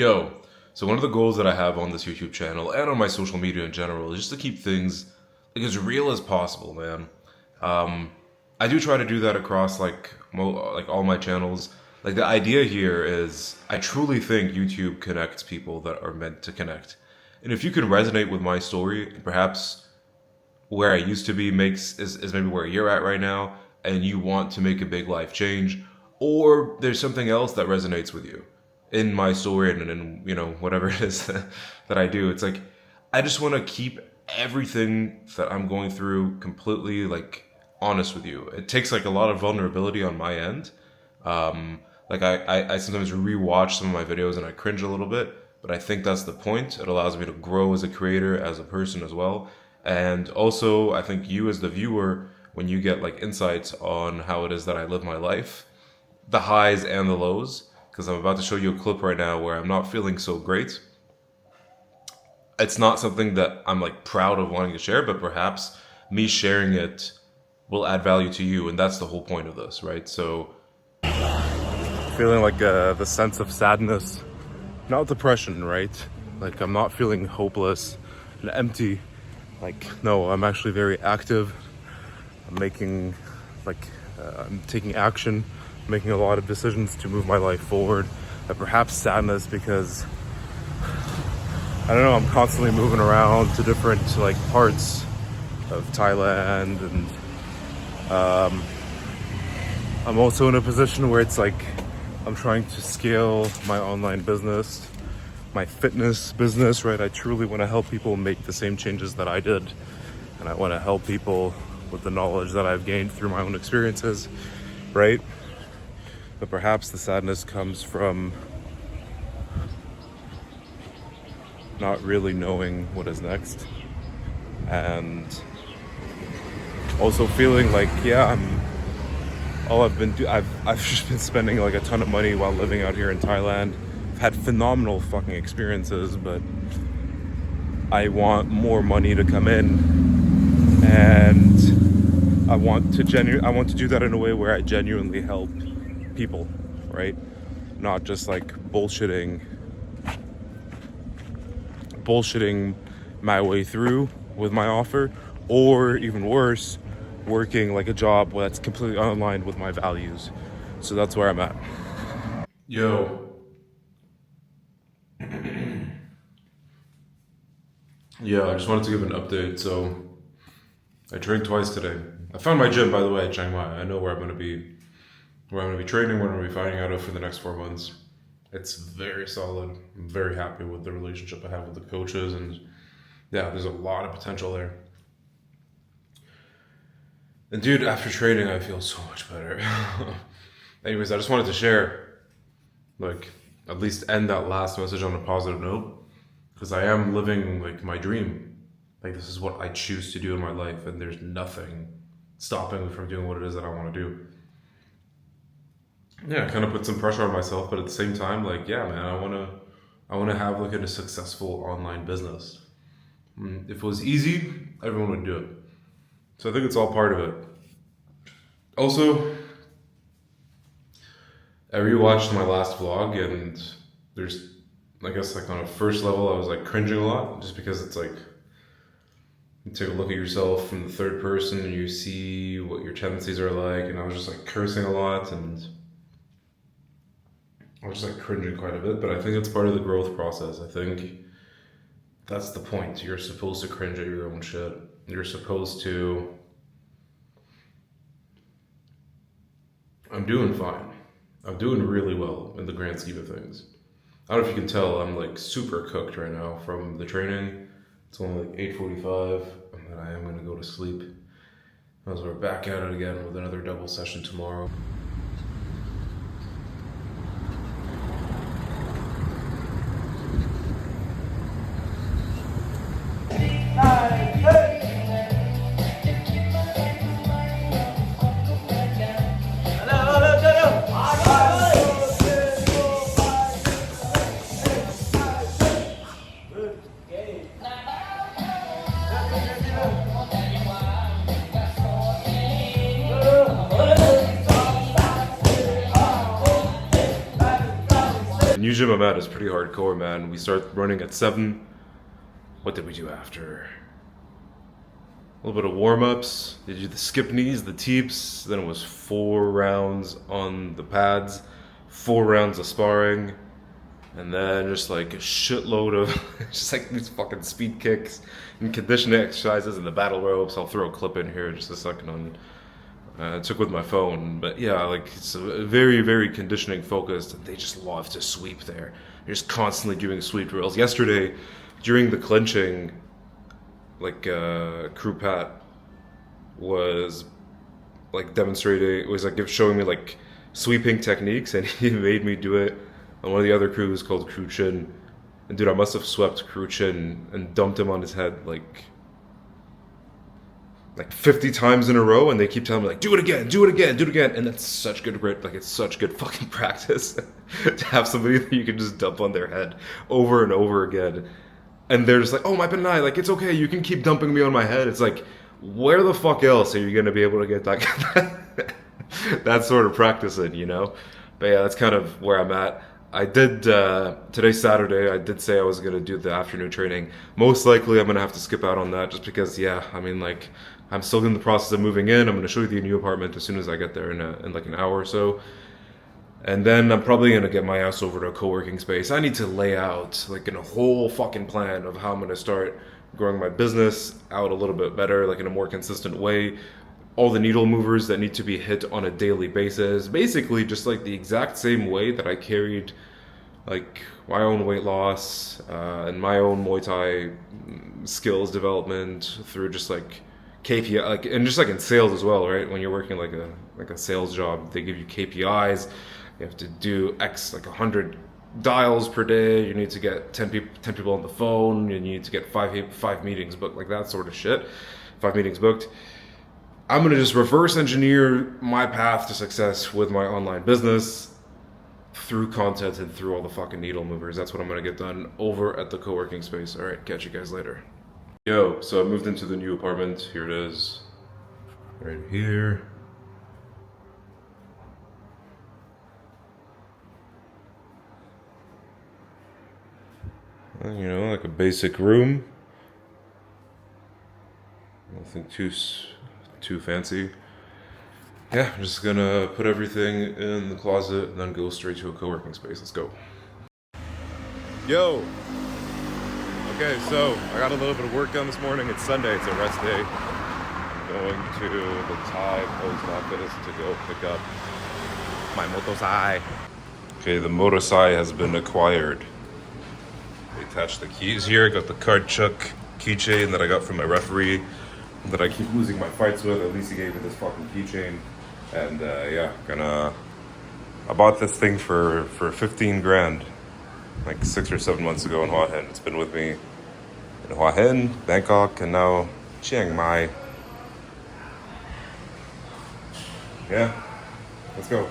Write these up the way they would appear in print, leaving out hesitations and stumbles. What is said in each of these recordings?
Yo, so one of the goals that I have on this YouTube channel and on my social media in general is just to keep things like as real as possible, man. I do try to do that across like all my channels. Like the idea here is I truly think YouTube connects people that are meant to connect. And if you can resonate with my story, perhaps where I used to be is maybe where you're at right now, and you want to make a big life change, or there's something else that resonates with you in my story and in whatever it is that I do. It's like I just want to keep everything that I'm going through completely like honest with you. It takes like a lot of vulnerability on my end. Like I sometimes rewatch some of my videos and I cringe a little bit, but I think that's the point. It allows me to grow as a creator, as a person as well. And also I think you as the viewer, when you get like insights on how it is that I live my life, the highs and the lows, because I'm about to show you a clip right now where I'm not feeling so great. It's not something that I'm like proud of wanting to share, but perhaps me sharing it will add value to you, and that's the whole point of this, right? So feeling like the sense of sadness, not depression, right? Like I'm not feeling hopeless and empty. Like no, I'm actually very active. I'm making I'm taking action, making a lot of decisions to move my life forward. And perhaps sadness because I don't know, I'm constantly moving around to different like parts of Thailand, and I'm also in a position where it's like I'm trying to scale my online business, my fitness business, right? I truly want to help people make the same changes that I did, and I want to help people with the knowledge that I've gained through my own experiences, right? But perhaps the sadness comes from not really knowing what is next, and also feeling like, yeah, I've just been spending like a ton of money while living out here in Thailand. I've had phenomenal fucking experiences, but I want more money to come in, and I want to do that in a way where I genuinely help people, right? Not just like bullshitting my way through with my offer, or even worse, working like a job that's completely unaligned with my values. So that's where I'm at. Yo. Yeah, I just wanted to give an update. So I trained twice today. I found my gym, by the way, at Chiang Mai. I know where I'm going to be training, where I'm going to be finding out of for the next 4 months. It's very solid. I'm very happy with the relationship I have with the coaches, and yeah, there's a lot of potential there. And dude, after training, I feel so much better. Anyways, I just wanted to share, like, at least end that last message on a positive note, because I am living like my dream. Like, this is what I choose to do in my life, and there's nothing stopping me from doing what it is that I want to do. Yeah, I kind of put some pressure on myself, but at the same time, like, yeah, man, I want to have like a successful online business. If it was easy, everyone would do it. So I think it's all part of it. Also, I rewatched my last vlog, and there's, I guess, like on a first level, I was like cringing a lot, just because it's like, you take a look at yourself from the third person and you see what your tendencies are like, and I was just like cursing a lot, and I was just like cringing quite a bit, but I think it's part of the growth process. I think that's the point. You're supposed to cringe at your own shit. You're supposed to... I'm doing fine. I'm doing really well in the grand scheme of things. I don't know if you can tell, I'm like super cooked right now from the training. It's only like 8:45, and then I am going to go to sleep. As we're back at it again with another double session tomorrow. gym I'm at is pretty hardcore, man. We start running at 7. What did we do after? A little bit of warm-ups. They do the skip knees, the teeps. Then it was 4 rounds on the pads, 4 rounds of sparring, and then just like a shitload of just like these fucking speed kicks and conditioning exercises and the battle ropes. I'll throw a clip in here in just a second on. I took with my phone, but yeah, like it's a very, very conditioning focused. And they just love to sweep there. They're just constantly doing sweep drills. Yesterday, during the clinching, like crew Pat was like demonstrating, was like showing me like sweeping techniques, and he made me do it on one of the other crews called Crew Chin. And dude, I must have swept Crew Chin and dumped him on his head like 50 times in a row, and they keep telling me like, do it again, do it again, do it again. And that's such good, like it's such good fucking practice to have somebody that you can just dump on their head over and over again. And they're just like, oh, my Benai, like, it's okay, you can keep dumping me on my head. It's like, where the fuck else are you going to be able to get that, that sort of practice in, you know? But yeah, that's kind of where I'm at. I did, today's Saturday, I did say I was going to do the afternoon training. Most likely I'm going to have to skip out on that just because, yeah, I mean, like, I'm still in the process of moving in. I'm going to show you the new apartment as soon as I get there in like an hour or so. And then I'm probably going to get my ass over to a co-working space. I need to lay out like in a whole fucking plan of how I'm going to start growing my business out a little bit better, like in a more consistent way. All the needle movers that need to be hit on a daily basis. Basically just like the exact same way that I carried like my own weight loss and my own Muay Thai skills development through just like KPI, like, and just like in sales as well, right? When you're working like a sales job, they give you KPIs. You have to do X, like 100 dials per day. You need to get 10 people on the phone. You need to get five meetings booked, like that sort of shit. 5 meetings booked. I'm gonna just reverse engineer my path to success with my online business through content and through all the fucking needle movers. That's what I'm gonna get done over at the co-working space. All right, catch you guys later. Yo, so I moved into the new apartment. Here it is, right here. You know, like a basic room. Nothing too fancy. Yeah, I'm just gonna put everything in the closet and then go straight to a co-working space. Let's go. Yo. Okay, so I got a little bit of work done this morning. It's Sunday, it's a rest day. I'm going to the Thai post office to go pick up my motosai. Okay, the motosai has been acquired. They attached the keys here. I got the card chuck keychain that I got from my referee that I keep losing my fights with. At least he gave me this fucking keychain. And yeah, I bought this thing for 15 grand like 6 or 7 months ago in Hua Hin. It's been with me in Hua Hin, Bangkok, and now Chiang Mai. Yeah, let's go.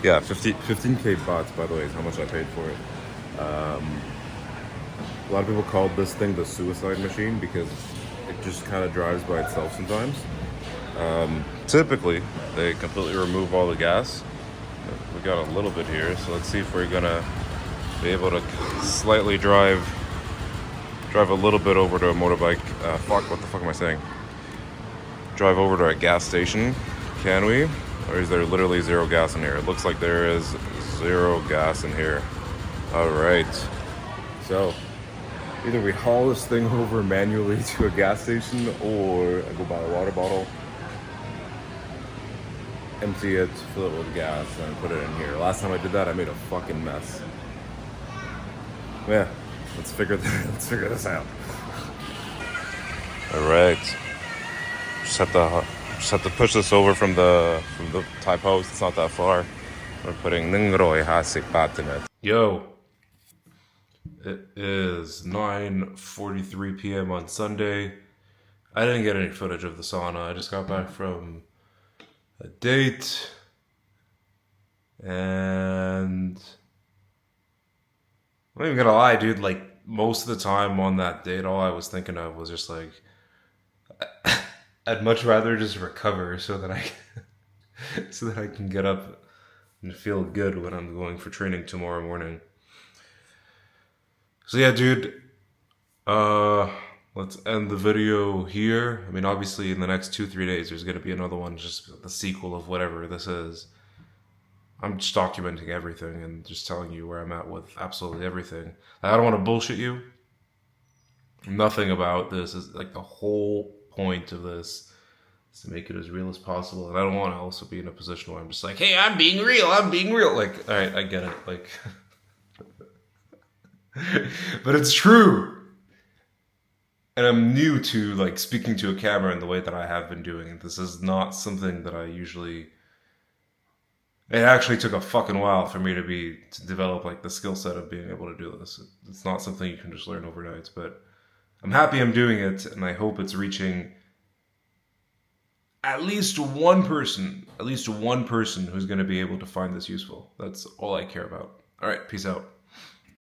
Yeah, 15K bahts, by the way, is how much I paid for it. A lot of people called this thing the suicide machine because it just kind of drives by itself sometimes. Typically, they completely remove all the gas. We got a little bit here, so let's see if we're gonna be able to slightly drive a little bit over to a motorbike. Fuck, what the fuck am I saying? Drive over to a gas station. Can we? Or is there literally zero gas in here? It looks like there is zero gas in here. Alright. So, either we haul this thing over manually to a gas station, or I go buy a water bottle, empty it, fill it with gas, and put it in here. Last time I did that, I made a fucking mess. Yeah, let's figure this out. Alright. Just have to push this over from the Thai post. It's not that far. We're putting 150 baht in it. Yo, it is 9:43 p.m. on Sunday. I didn't get any footage of the sauna. I just got back from a date, and I'm not even gonna lie, dude. Like most of the time on that date, all I was thinking of was just like, I'd much rather just recover so that I can get up and feel good when I'm going for training tomorrow morning. So yeah, dude, let's end the video here. I mean, obviously in the next 2-3 days there's going to be another one, just the sequel of whatever this is. I'm just documenting everything and just telling you where I'm at with absolutely everything. I don't want to bullshit you. Nothing about this is like, the whole point of this is to make it as real as possible. And I don't want to also be in a position where I'm just like, hey, I'm being real. Like, all right, I get it. Like, but it's true. And I'm new to like speaking to a camera in the way that I have been doing. This is not something that I usually. It actually took a fucking while for me to develop like the skill set of being able to do this. It's not something you can just learn overnight, but I'm happy I'm doing it, and I hope it's reaching at least one person who's going to be able to find this useful. That's all I care about. All right, peace out.